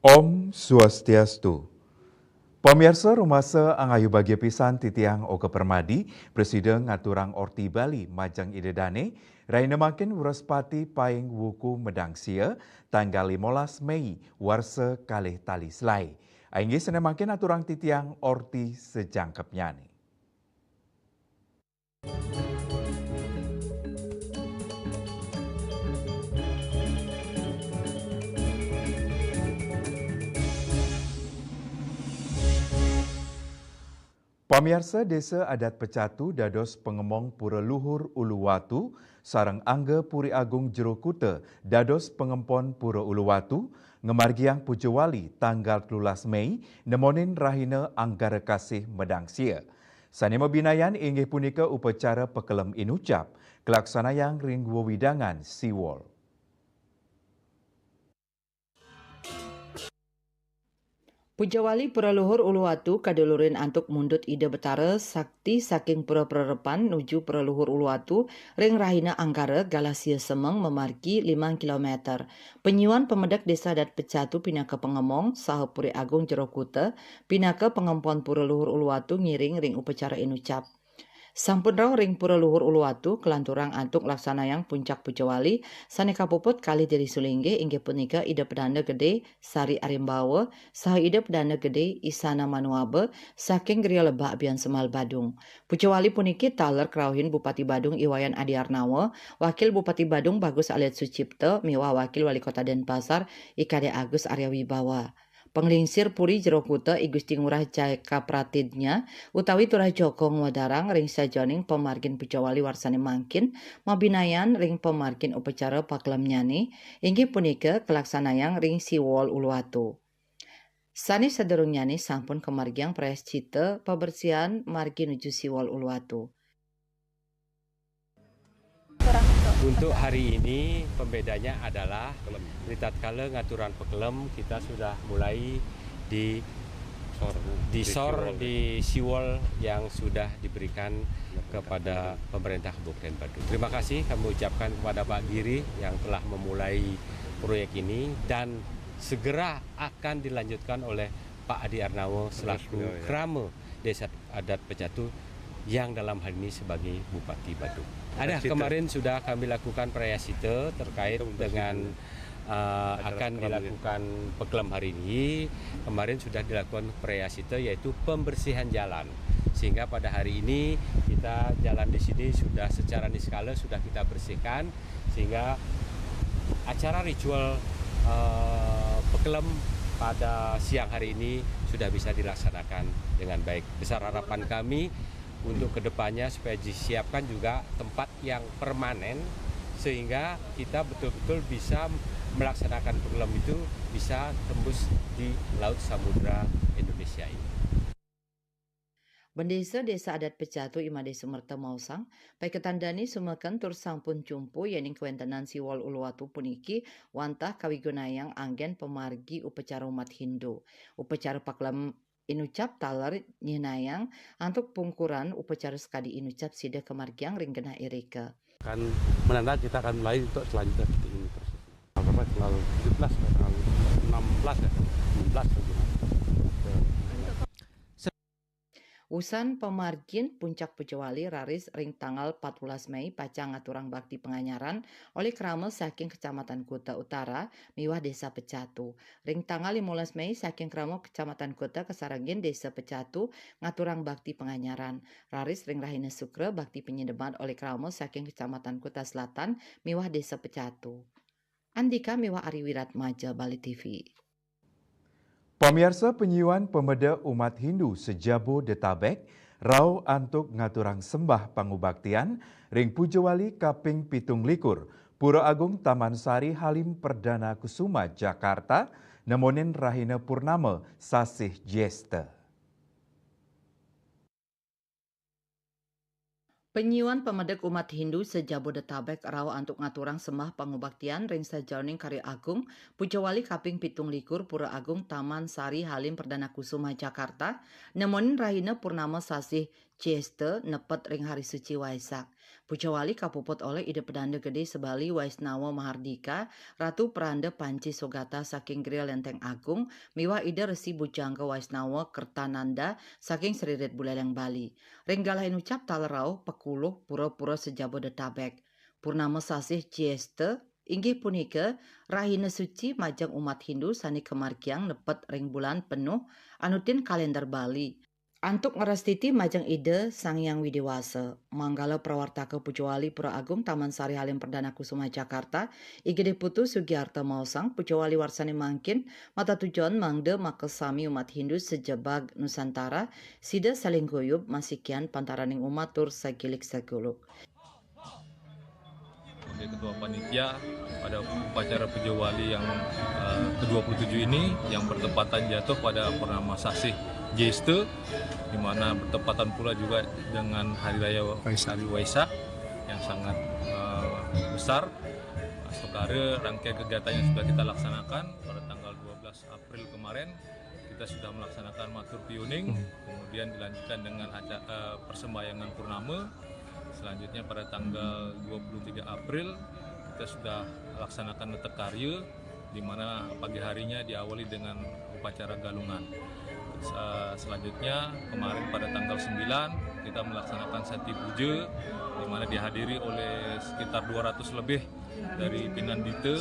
Om Swastiastu. Pemirsa rumasa angayu bagi pisan titiang Oke Permadi, Presiden ngaturang Orti Bali Majang Idedane, Raina makin Wuraspati Paing Wuku Medangsia, tanggal 15 Mei, warsa kalih tali selai. Ainggi sene makin aturang titiang Orti sejangkepnya nih. Pamirsa Desa Adat Pecatu dados pengemong Pura Luhur Uluwatu, sareng Angga Puri Agung Jero Kuta dados pengempon Pura Uluwatu, ngemargiang Pujawali tanggal 13 Mei, nemonin rahina Anggara Kasih Medangsia. Sanema binayan inggih punika upacara pekelem inucap, kelaksanayang ring wewidangan Siwol. Pujawali Pura Luhur Uluwatu kadulurin antuk mundut ide betara sakti saking pura perepan nuju Pura Luhur Uluwatu ring rahina Anggara Galasia Semeng memargi 5 km. Penyuan pemedak Desa Adat Pecatu pinaka pengemong saha Puri Agung Jero Kuta pinaka pengempon Pura Luhur Uluwatu ngiring ring upacara inucap. Sampun raw ring Pura Luhur Uluwatu kelanturang antuk laksanayang puncak Pujawali saneka puput kali dari sulingge inggih punika ide pedana gede Sari Arimbawa saha ide pedana gede Isana Manuabe saking Gria Lebak Bian Semal Badung. Pujawali puniki taler krauhin Bupati Badung Iwayan Adi Arnawa, Wakil Bupati Badung Bagus Aliat Sucipto, miwah Wakil Wali Kota Denpasar Ikade Agus Arya Wibawa. Penglingsir Puri Jero Kuta I Gusti Ngurah Jaka Pratidnya utawi Turah Joko Ngwadarang ring sajoning pemargin Pujawali warsane mangkin mabinayan ring pemargin upacara paklem nyani inggih punika kelaksanayang ring Siwol Uluwatu. Sani sederung nyani sampun kemargiang prayascita pabersihan margi nuju Siwol Uluwatu. Untuk hari ini pembedanya adalah tatkala ngaturan pekelem kita sudah mulai di Siwol yang sudah diberikan kepada pemerintah Kabupaten Badung. Terima kasih kami ucapkan kepada Pak Giri yang telah memulai proyek ini dan segera akan dilanjutkan oleh Pak Adi Arnawa selaku Krama Desa Adat Pecatu yang dalam hal ini sebagai Bupati Badung. Ada kemarin sudah kami lakukan prayasita terkait dengan akan dilakukan pekelem hari ini. Kemarin sudah dilakukan prayasita yaitu pembersihan jalan. Sehingga pada hari ini kita jalan di sini sudah secara niskala sudah kita bersihkan sehingga acara ritual pekelem pada siang hari ini sudah bisa dilaksanakan dengan baik. Besar harapan kami untuk kedepannya supaya disiapkan juga tempat yang permanen sehingga kita betul-betul bisa melaksanakan pekelem itu bisa tembus di Laut Samudra Indonesia ini. Bendesa Desa Adat Pecatu Imade Sumerta Mausang, paiketandani sumekan tur sampun cumpu yening kewentenan Siwol Uluwatu puniki wantah kawigunayang anggen pemargi upacara umat Hindu. Upacara paklem inucap taler nyinayang antuk pungkuran upacara sekadi inucap sida kemargiang ringgena irika. Akan menanda kita akan mulai untuk selanjutnya ini terus. Tanggal 17 tanggal 16 ya. 16 Usan pemargin Puncak Pujawali raris ring tanggal 14 Mei pacang ngaturang bakti penganyaran oleh krama saking Kecamatan Kuta Utara miwah Desa Pecatu. Ring tanggal 15 Mei saking krama Kecamatan Kuta Kesarangin Desa Pecatu ngaturang bakti penganyaran. Raris ring Rahina Sukra bakti penyedeman oleh krama saking Kecamatan Kuta Selatan miwah Desa Pecatu. Andika miwah Ari Wiratmaja Bali TV. Pemirsa penyuan pemeda umat Hindu sejabodetabek rau antuk ngaturang sembah pangubaktian ring Pujawali kaping 17 Pura Agung Taman Sari Halim Perdana Kusuma Jakarta nemonin rahina purnama sasih jesta. Penyuan pemedek umat Hindu sejabodetabek raw antuk ngaturang sembah pangubaktian ring sajauning Karya Agung Pujawali kaping 17 Pura Agung Taman Sari Halim Perdana Kusuma Jakarta nemonin rahina purnama sasih Cieste nepet ring hari suci Waisak. Pucawali kapuput oleh ide pedanda gede sebali Waisnawa Mahardika, Ratu Peranda Panci Sogata saking Gria Lenteng Agung, miwa ide resi bujangga Waisnawa Kertananda saking Seririt Buleleng Bali. Ring galahin ucap talerau pekuluh pura-pura sejabodetabek. Purnama sasih Cieste inggih punika rahina suci majang umat Hindu sani kemarkiang nepet ring bulan penuh anutin kalender Bali. Antuk ngerestiti majang ide Sang Hyang Widiwasa. Manggala prawartaka Pucawali Pura Agung Taman Sari Halim Perdana Kusuma Jakarta, Igede Putu Sugiarto Mausang, Pucawali Warsani Mangkin, mata tujuan mangde makesami umat Hindu sejebag Nusantara, sida saling guyub masikian pantaraning umat tur sagilik saguluk. Sebagai Ketua Panitia pada upacara Pucawali yang ke-27 ini yang bertepatan jatuh pada purnama sasih Cieste, di mana bertepatan pula juga dengan Hari Raya Waisak yang sangat besar. Sekarang rangkaian kegiatan yang sudah kita laksanakan pada tanggal 12 April kemarin, kita sudah melaksanakan matur piuning, kemudian dilanjutkan dengan persembahyangan purnama. Selanjutnya pada tanggal 23 April kita sudah laksanakan netek karya, di mana pagi harinya diawali dengan upacara galungan. Selanjutnya kemarin pada tanggal 9 kita melaksanakan Sati Puja, di mana dihadiri oleh sekitar 200 lebih dari Pinandita,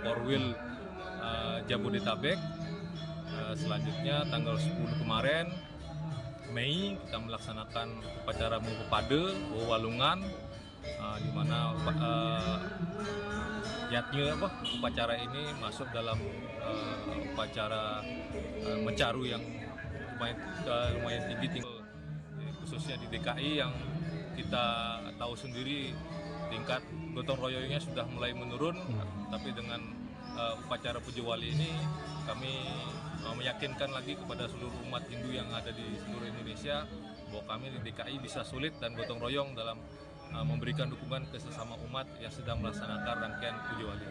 Korwil Jabodetabek. Selanjutnya tanggal 10 kemarin Mei kita melaksanakan upacara Mupepada Walungan, di mana upacara ini masuk dalam upacara mencaru yang lumayan tinggi, khususnya di DKI yang kita tahu sendiri tingkat gotong royongnya sudah mulai menurun, tapi dengan upacara Pucawali ini kami meyakinkan lagi kepada seluruh umat Hindu yang ada di seluruh Indonesia bahwa kami di DKI bisa sulit dan gotong royong dalam memberikan dukungan ke sesama umat yang sedang melaksanakan rangkaian Pucawali.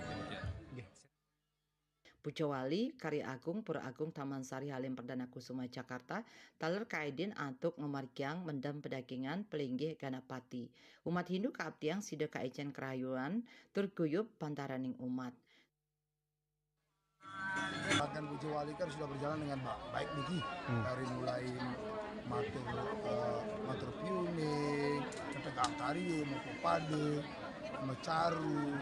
Pucawali Karya Agung Pura Agung Taman Sari Halim Perdana Kusuma Jakarta taler kaidin antuk ngemarkiang mendam pedagingan pelinggih ganapati. Umat Hindu kaabtiang sida kaejen kerayuan tur guyub pantaraning umat. Rangkaian Pucawali kan sudah berjalan dengan baik Niki, dari mulai matur piuning, ketegak tari, Mupepada, Mecaru,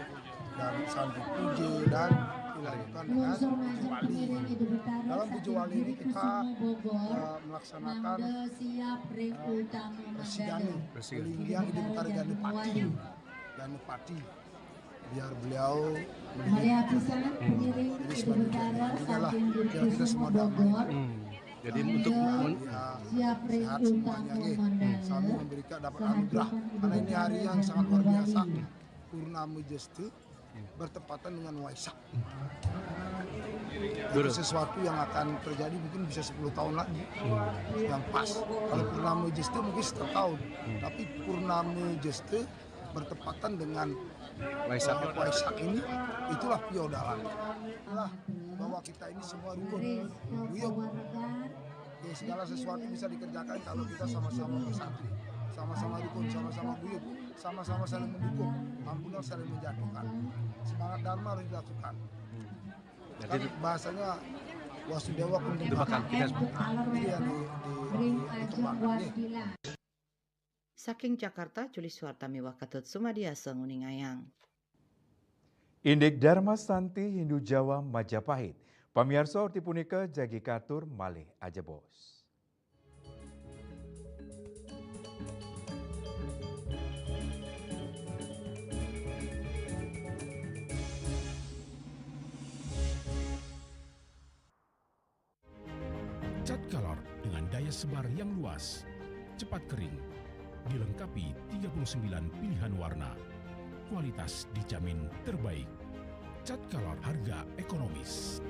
dan Sandi Puja, dan dilanjutkan dengan Pucawali. Dalam Pucawali ini kita melaksanakan Persidani, Pelinggian Ide Betara Ganapati, biar beliau jadi sebagai biar kita semua damai. Jadi untuk sehat semuanya, kami memberikan dapat anugerah karena ini hari yang sangat luar biasa, Purnama Cieste bertepatan dengan Waisak. Sesuatu yang akan terjadi mungkin bisa 10 tahun lagi yang pas. Kalau Purnama Cieste mungkin setengah tahun, tapi Purnama Cieste bertepatan dengan Waisak ini, itulah piodalan. Itulah bahwa kita ini semua rukun, guyub. Ya, segala sesuatu bisa dikerjakan kalau kita sama-sama bersatu, sama-sama rukun, sama-sama guyub, sama-sama saling mendukung, ampunan saling menjatuhkan. Semangat Dharma harus dilakukan. Kan bahasanya Wasudewa Kuntubakar. Iya di Saking Jakarta, Juli Suwartami Wakatut Sumadiasa Nguningayang. Indik Dharma Santi Hindu Jawa Majapahit. Pamiarsa orti punika jagi katur malih aja bos. Cat Color dengan daya sebar yang luas, cepat kering, dilengkapi 39 pilihan warna. Kualitas dijamin terbaik. Cat Color harga ekonomis.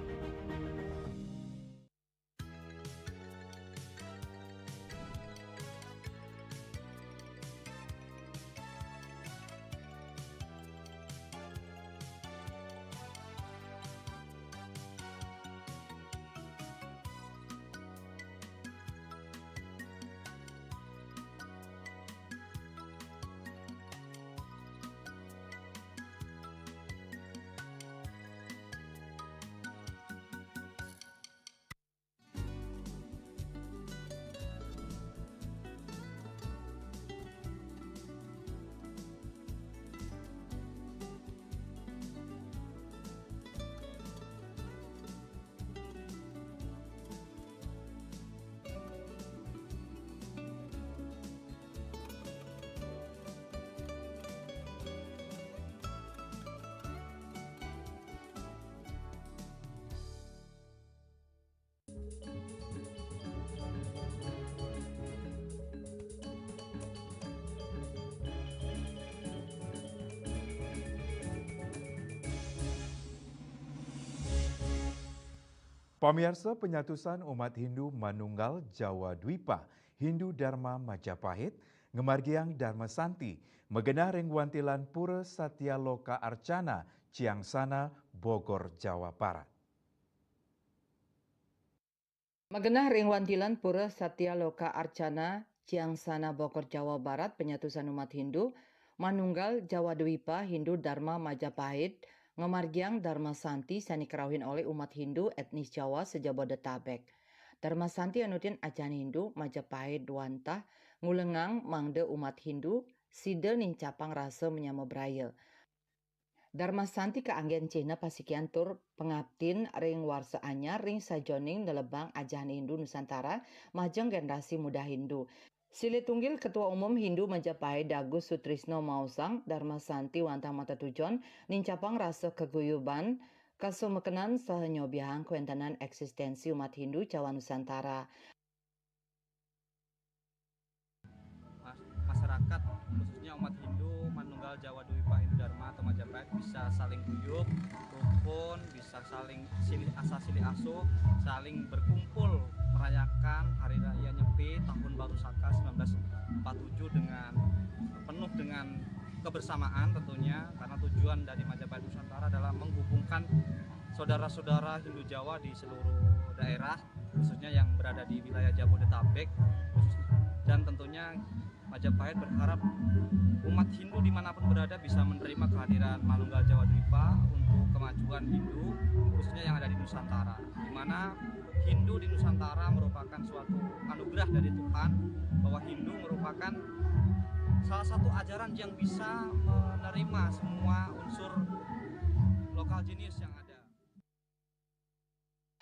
Pamirsa, penyatusan umat Hindu Manunggal Jawa Dwipa Hindu Dharma Majapahit Ngemargiang Dharma Santi Megena Ringwantilan Pura Satya Loka Arcana Ciangsana Bogor Jawa Barat. Megena Ringwantilan Pura Satya Loka Arcana Ciangsana Bogor Jawa Barat penyatusan umat Hindu Manunggal Jawa Dwipa Hindu Dharma Majapahit Ngemargiang Dharma Santi sani kerawin oleh umat Hindu etnis Jawa sejabodetabek. Dharma Santi anutin ajan Hindu Majapahit Duantah ngulengang mangde umat Hindu side ning capang rasa menyama braya. Dharma Santi keanggen Cina pasikian tur pengabdin ring warsa anyar ring sajoning nelebang ajahan Hindu Nusantara majeng generasi muda Hindu. Sile tunggil Ketua Umum Hindu Majapahit Dagus Sutrisno Mausang Dharma Santi wantang mata tujon nincapang rasa keguyuban kasumekenan sahenyobiahang kuentanan eksistensi umat Hindu Jawa Nusantara. Masyarakat khususnya umat Hindu Manunggal Jawa Dwipa Hindu Dharma atau Majapahit bisa saling guyup, rukun, bisa saling silih asa silih asuh, saling berkumpul merayakan Hari Raya Nyepi Tahun Baru Saka 1947 dengan penuh dengan kebersamaan tentunya, karena tujuan dari Majapahit Nusantara adalah menghubungkan saudara-saudara Hindu Jawa di seluruh daerah, khususnya yang berada di wilayah Jabodetabek, dan tentunya Majapahit berharap umat Hindu dimanapun berada bisa menerima kehadiran Manunggal Jawa Dwipa untuk kemajuan Hindu, khususnya yang ada di Nusantara, di mana Hindu di Nusantara merupakan suatu anugerah dari Tuhan, bahwa Hindu merupakan salah satu ajaran yang bisa menerima semua unsur lokal jenis yang ada.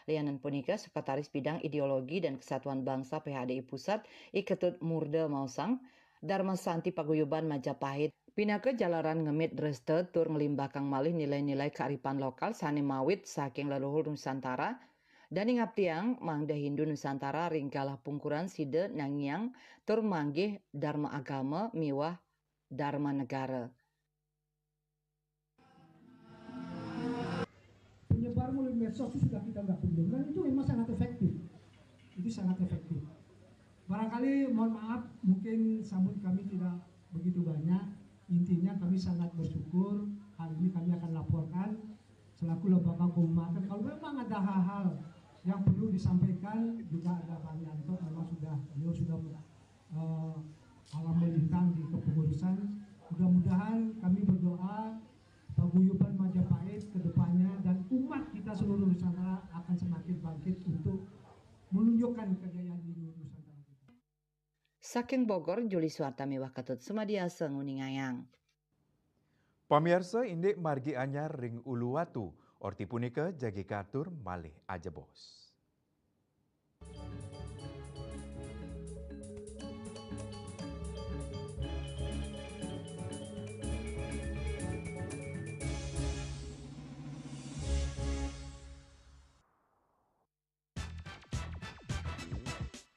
Lianan punika Sekretaris Bidang Ideologi dan Kesatuan Bangsa PHDI Pusat Iketut Murde Mausang Dharma Santi Paguyuban Majapahit pinake jalaran ngemit dreste tur ngelimbakang malih nilai-nilai kearifan lokal sani mawit saking leluhur Nusantara dan ngaptiang mangda Hindu Nusantara ringgalah pungkuran side nangyang tur manggih Dharma agama miwah Dharma negara. Penyebar melalui medsos itu sudah kita nggak pendem, dan itu memang sangat efektif. Itu sangat efektif. Barangkali mohon maaf, mungkin sambut kami tidak begitu banyak. Intinya kami sangat bersyukur. Hal ini kami akan laporkan selaku lembaga keumatan. Kalau memang ada hal-hal yang perlu disampaikan, juga ada Pak Yanto, memang beliau sudah alam melintang di kepengurusan. Mudah-mudahan kami berdoa paguyuban Majapahit ke depannya dan umat kita seluruh Nusantara akan semakin bangkit untuk menunjukkan kejayaan di Nusantara. Saking Bogor, Juli Suarta Mewah Ketut Sumadiasa nguningayang. Pamirsa indik margi anyar ring Uluwatu, orti punika jagi katur malih aja bos.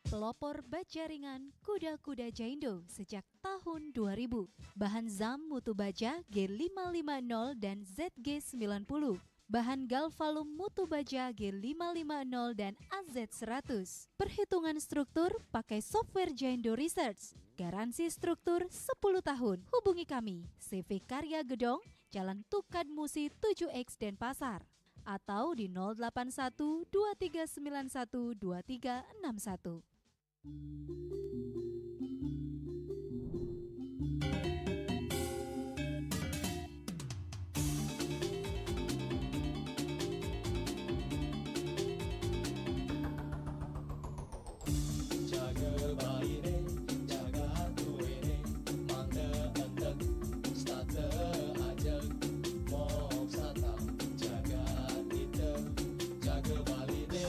Pelopor baja ringan Kuda-Kuda Jaindo sejak tahun 2000. Bahan ZAM mutu baja G550 dan ZG90. Bahan Galvalum mutu baja G550 dan AZ100. Perhitungan struktur pakai software Jaindo Research. Garansi struktur 10 tahun. Hubungi kami CV Karya Gedong, Jalan Tukad Musi 7X Denpasar. Atau di 081 2391 2361. Jaga bayi ne, jaga hatu ne, mangga endek, stata ajak, mok sata, jaga kita, jaga bali ne.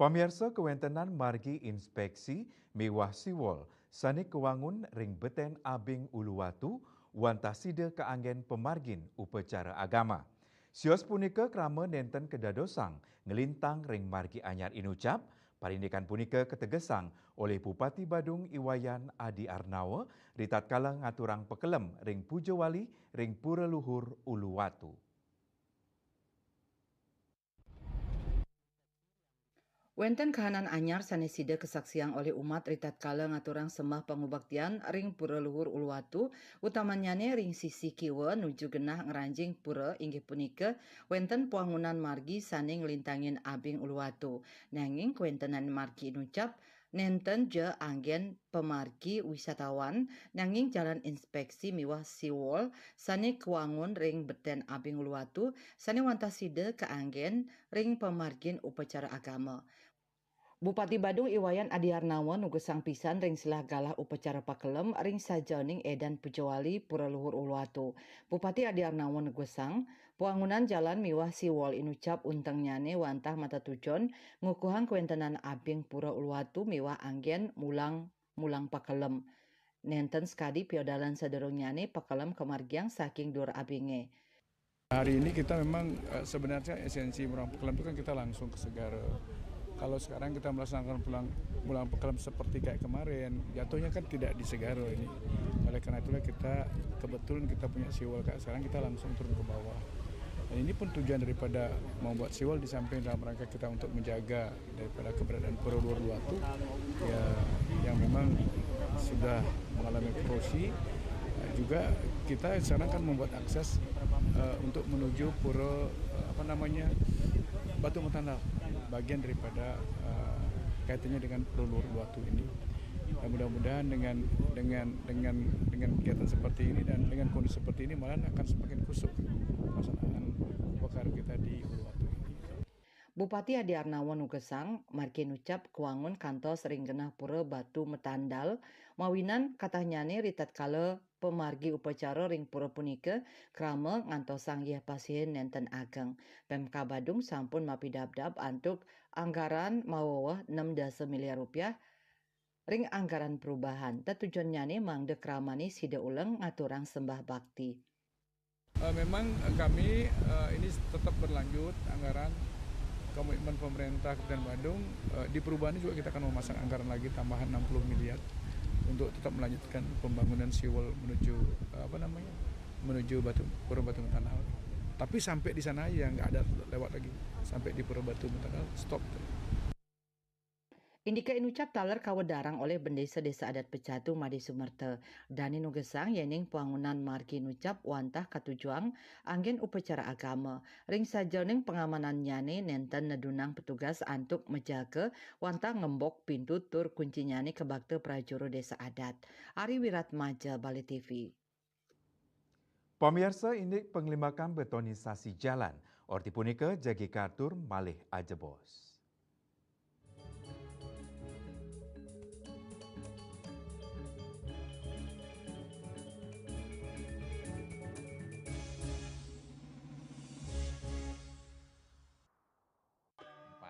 Pamirsa kewentenan margi inspeksi mewah siwol sani kewangun ring beten abing Uluwatu wantah sida keanggen pemargin upacara agama. Sios punika krama nenten kedadosang ngelintang ring margi anyar inucap, parindikan punika ketegesang oleh Bupati Badung Iwayan Adi Arnawa ritatkala ngaturang pekelem ring puja wali ring pura luhur Uluwatu. Wenten kahanan anyar sanesida kesaksian oleh umat ritatkala ngaturang sembah pangubaktian ring pura luhur Uluwatu, utamanyane ring sisi kiwa nuju genah ngeranjing pura inggih punika wenten puangunan margi sane ngelintangin abing Uluwatu. Nanging kewentenan margi nucap nenten je anggen pemargi wisatawan nanging jalan inspeksi miwah siwol sane kewangun ring beten abing Uluwatu sane wantasida keanggen ring pemargin upacara agama. Bupati Badung Iwayan Adi Arnawa nugesang pisan ring silah galah upacara pakelem ring sajaning edan pujawali pura luhur Uluwatu. Bupati Adi Arnawa nugesang puangunan jalan miwah siwol inucap unteng nyane wantah mata tujon ngukuhang kewentenan abing pura Uluwatu miwah anggen mulang pakelem. Nenten skadi piodalan saderung nyane pakelem kemargiang saking dur abinge. Hari ini kita memang sebenarnya esensi mulang pakelem itu kan kita langsung ke Segara. Kalau sekarang kita melaksanakan pulang pekelem seperti kayak kemarin, jatuhnya kan tidak di Segaro ini. Oleh karena itulah kita kebetulan kita punya siwol kayak sekarang kita langsung turun ke bawah. Dan ini pun tujuan daripada membuat siwol di samping dalam rangka kita untuk menjaga daripada keberadaan pura luhur Uluwatu ya, yang memang sudah mengalami korosi. Juga kita sekarang kan membuat akses untuk menuju pura Batu Metandal, bagian daripada kaitannya dengan pura luhur Uluwatu ini. Dan mudah-mudahan dengan kegiatan seperti ini dan dengan kondisi seperti ini malah akan semakin kusuk pelaksanaan upacara kita di Uluwatu ini. Bupati Adi Arnawa nugesang margi nucap kuangun kantos ring genah pura Batu Metandal mawinan katanyane ritatkala pemargi upacara ring pura punika krama ngantosang yeh pasien nenten ageng. Pemka Badung sampun mapidab-dab antuk anggaran mawawah 6 miliar rupiah ring anggaran perubahan. Tujuannya mangde kramani sida uleng ngaturang sembah bakti. Memang kami ini tetap berlanjut anggaran komitmen pemerintah Kabupaten Badung. Di perubahan ini juga kita akan memasang anggaran lagi tambahan 60 miliar untuk tetap melanjutkan pembangunan siwol menuju Pura Batu Metandal. Tapi sampai di sana ya nggak ada lewat lagi. Sampai di Pura Batu Metandal stop. Indika inucap taler kawedarang oleh bendesa-desa adat Pecatu Madi Sumerte. Dani nugesang yening puangunan margi nucap wantah katujuang anggen upacara agama. Ring sajoning pengamanan nyane nenten nedunang petugas antuk menjaga wantah ngembok pintu tur kunci nyane ke bakte prajuru desa adat. Ari Wiratmaja, Bali TV. Pemirsa ini penglimakan betonisasi jalan. Orti punika jagi kartur malih ajebos.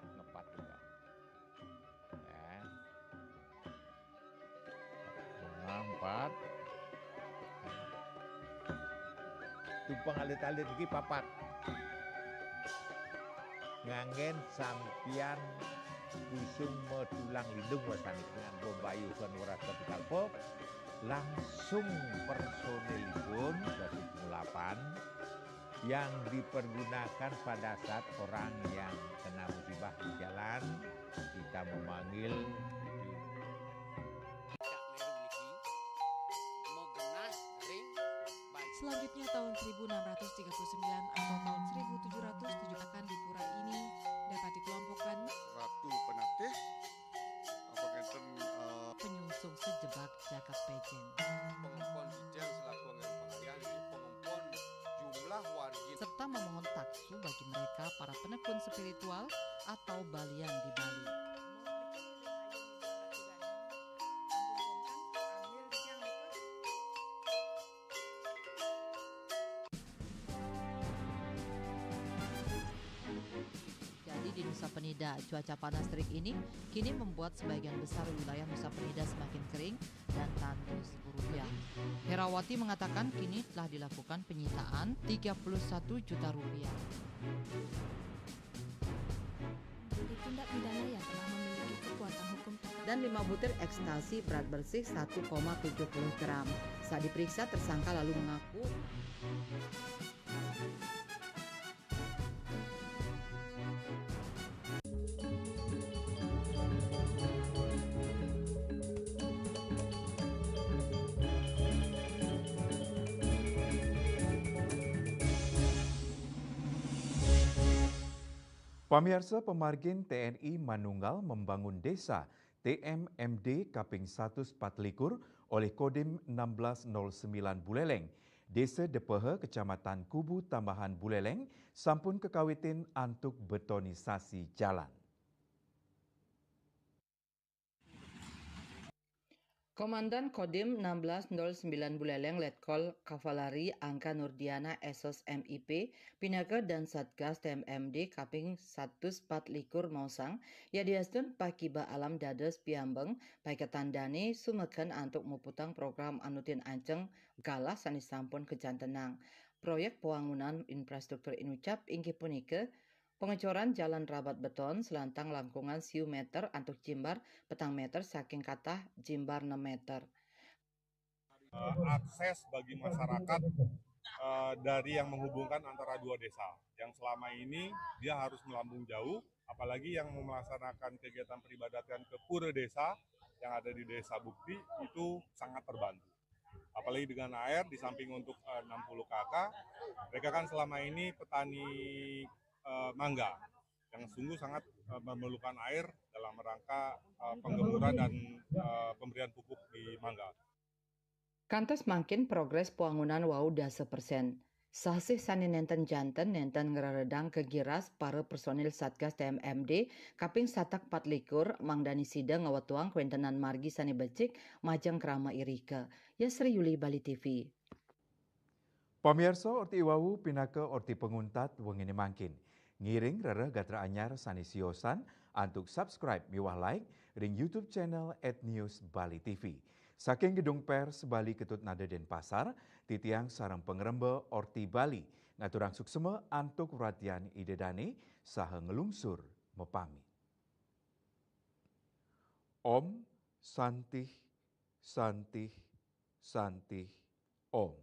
Ngepat juga ya. 4 tumpang alit-alit lagi papat nganggen sampian usung metulang lindung wasani dengan bombayu kanura ketikal pop langsung personelipun 28 yang dipergunakan pada saat orang yang kena musibah di jalan kita memanggil Selanjutnya tahun 1639 atau tahun 1707 akan di pura ini dapat dikelompokkan Ratu Penatih penyungsung sejebak jagat pejen. Pengumpul Cijeng selaku anggaran pengalihan di pengumpul jumlah wargi serta memohon taksu bagi mereka para penekun spiritual atau balian di Bali. Jadi terjadi di Nusa Penida. Cuaca panas terik ini kini membuat sebagian besar wilayah Nusa Penida semakin kering dan tandus Rupiah. Herawati mengatakan kini telah dilakukan penyitaan 31 juta rupiah. Tindak pidana yang telah memiliki kekuatan hukum Dan 5 butir ekstasi berat bersih 1,70 gram. Saat diperiksa, tersangka lalu mengaku Pamirsa, pemargin TNI Manunggal membangun desa TMMD Kaping 1 Patlikur oleh Kodim 1609 Buleleng. Desa Depehe, Kecamatan Kubu Tambahan Buleleng, sampun kekawitin antuk betonisasi jalan. Komandan Kodim 1609 Buleleng Letkol Kavaleri Angka Nurdiana Esos MIP Pinaka dan Satgas TMMD Kaping 1 Patlikur Mausang ya diastun pakiba alam dados piambeng paiketandani sumeken antuk muputang program anutin anceng galah sanis sampun kejantenang. Proyek pembangunan infrastruktur inucap inggih punika pengecoran jalan rabat beton selantang langkungan siu meter antuk jimbar petang meter saking katah jimbar 6 meter. Akses bagi masyarakat dari yang menghubungkan antara dua desa. Yang selama ini dia harus melambung jauh, apalagi yang melaksanakan kegiatan peribadatan ke pura desa yang ada di Desa Bukti itu sangat terbantu. Apalagi dengan air di samping untuk 60 KK, mereka kan selama ini petani mangga yang sungguh sangat memerlukan air dalam rangka penggemuran dan pemberian pupuk di mangga. Kantos makin progres pembangunan wau 10%. Sasih sani nenten janten nenten ngeraredang kegiras para personil Satgas TMMD Kaping Satak Patlikur mangdani sida ngawatuang kwentenan margi sani becik majang krama irika. Yasri Yuli, Bali TV. Pamirsa, orti iwawu pinaka orti penguntat wengini mangkin. Ngiring rereh gatra anyar sani siosan antuk subscribe miwah like ring YouTube channel @news Bali TV. Saking gedung pers Bali Ketut Nada Denpasar, titiang sarang pengerembe orti Bali ngaturang suksema antuk perhatian idedane saha ngelungsur mepami. Om Santih Santih Santih Om.